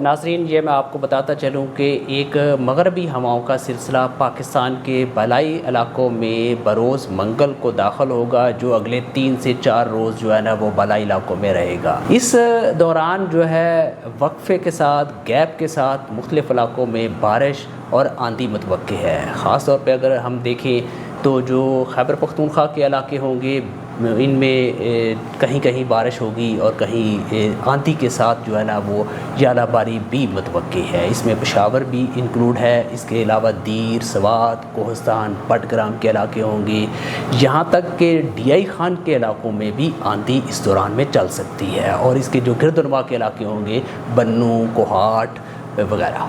ناظرین، یہ میں آپ کو بتاتا چلوں کہ ایک مغربی ہواؤں کا سلسلہ پاکستان کے بالائی علاقوں میں بروز منگل کو داخل ہوگا، جو اگلے 3 سے 4 روز جو ہے نا وہ بالائی علاقوں میں رہے گا۔ اس دوران جو ہے وقفے کے ساتھ، گیپ کے ساتھ مختلف علاقوں میں بارش اور آندھی متوقع ہے۔ خاص طور پہ اگر ہم دیکھیں تو جو خیبر پختونخوا کے علاقے ہوں گے ان میں کہیں کہیں بارش ہوگی اور کہیں آندھی کے ساتھ جو ہے نا وہ ژالہ باری بھی متوقع ہے۔ اس میں پشاور بھی انکلوڈ ہے، اس کے علاوہ دیر، سوات، کوہستان، بٹگرام کے علاقے ہوں گے، یہاں تک کہ ڈی آئی خان کے علاقوں میں بھی آندھی اس دوران میں چل سکتی ہے، اور اس کے جو گرد و نواح کے علاقے ہوں گے بنوں، کوہاٹ وغیرہ۔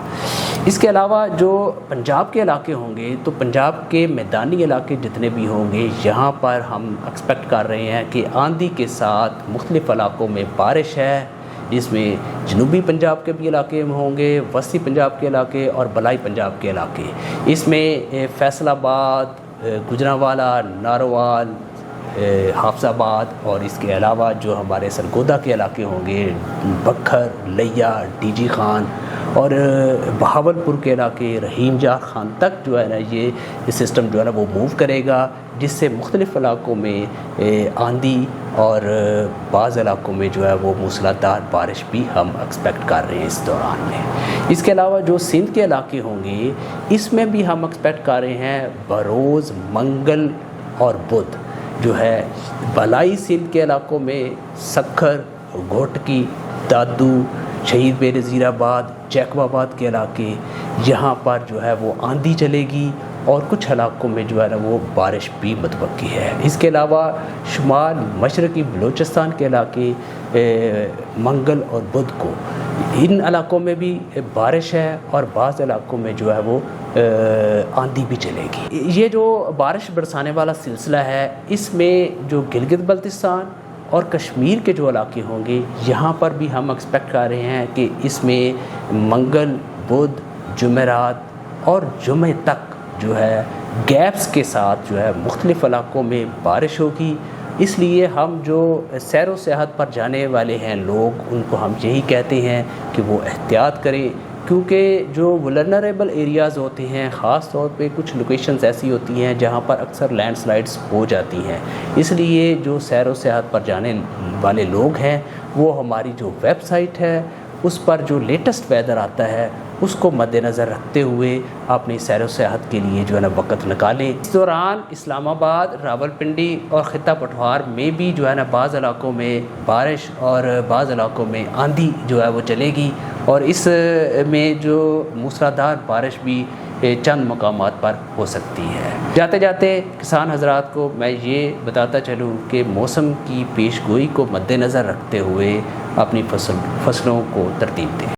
اس کے علاوہ جو پنجاب کے علاقے ہوں گے تو پنجاب کے میدانی علاقے جتنے بھی ہوں گے یہاں پر ہم ایکسپیکٹ کر رہے ہیں کہ آندھی کے ساتھ مختلف علاقوں میں بارش ہے، جس میں جنوبی پنجاب کے بھی علاقے ہوں گے، وسطی پنجاب کے علاقے اور بالائی پنجاب کے علاقے۔ اس میں فیصل آباد، گوجرانوالا، ناروال، حافظ آباد اور اس کے علاوہ جو ہمارے سرگودا کے علاقے ہوں گے، بکھر، لیا، ڈی جی خان اور بہاولپور کے علاقے، رحیم جار خان تک جو ہے نا یہ سسٹم جو ہے نا وہ موو کرے گا، جس سے مختلف علاقوں میں آندھی اور بعض علاقوں میں جو ہے وہ موسلادھار بارش بھی ہم ایکسپیکٹ کر رہے ہیں اس دوران میں۔ اس کے علاوہ جو سندھ کے علاقے ہوں گے اس میں بھی ہم ایکسپیکٹ کر رہے ہیں بروز منگل اور بدھ جو ہے بالائی سندھ کے علاقوں میں سکھر، گھوٹکی، دادو، شہید بےنظیر آباد، جیکب آباد کے علاقے، یہاں پر جو ہے وہ آندھی چلے گی اور کچھ علاقوں میں جو ہے نا وہ بارش بھی متوقع ہے۔ اس کے علاوہ شمال مشرقی بلوچستان کے علاقے منگل اور بدھ کو ان علاقوں میں بھی بارش ہے اور بعض علاقوں میں جو ہے وہ آندھی بھی چلے گی۔ یہ جو بارش برسانے والا سلسلہ ہے اس میں جو گلگت بلتستان اور کشمیر کے جو علاقے ہوں گے یہاں پر بھی ہم ایکسپیکٹ کر رہے ہیں کہ اس میں منگل، بدھ، جمعرات اور جمعہ تک جو ہے گیپس کے ساتھ جو ہے مختلف علاقوں میں بارش ہوگی۔ اس لیے ہم جو سیر و سیاحت پر جانے والے ہیں لوگ ان کو ہم یہی کہتے ہیں کہ وہ احتیاط کریں، کیونکہ جو ولنریبل ایریاز ہوتے ہیں خاص طور پہ کچھ لوکیشنز ایسی ہوتی ہیں جہاں پر اکثر لینڈ سلائڈز ہو جاتی ہیں۔ اس لیے جو سیر و سیاحت پر جانے والے لوگ ہیں وہ ہماری جو ویب سائٹ ہے اس پر جو لیٹسٹ ویدر آتا ہے اس کو مد نظر رکھتے ہوئے اپنی سیر و سیاحت کے لیے جو ہے نا وقت نکالیں۔ اس دوران اسلام آباد، راولپنڈی اور خطہ پٹوار میں بھی جو ہے نا بعض علاقوں میں بارش اور بعض علاقوں میں آندھی جو ہے وہ چلے گی، اور اس میں جو موسلادھار بارش بھی چند مقامات پر ہو سکتی ہے۔ جاتے جاتے کسان حضرات کو میں یہ بتاتا چلوں کہ موسم کی پیش گوئی کو مد نظر رکھتے ہوئے اپنی فصلوں کو ترتیب دیں۔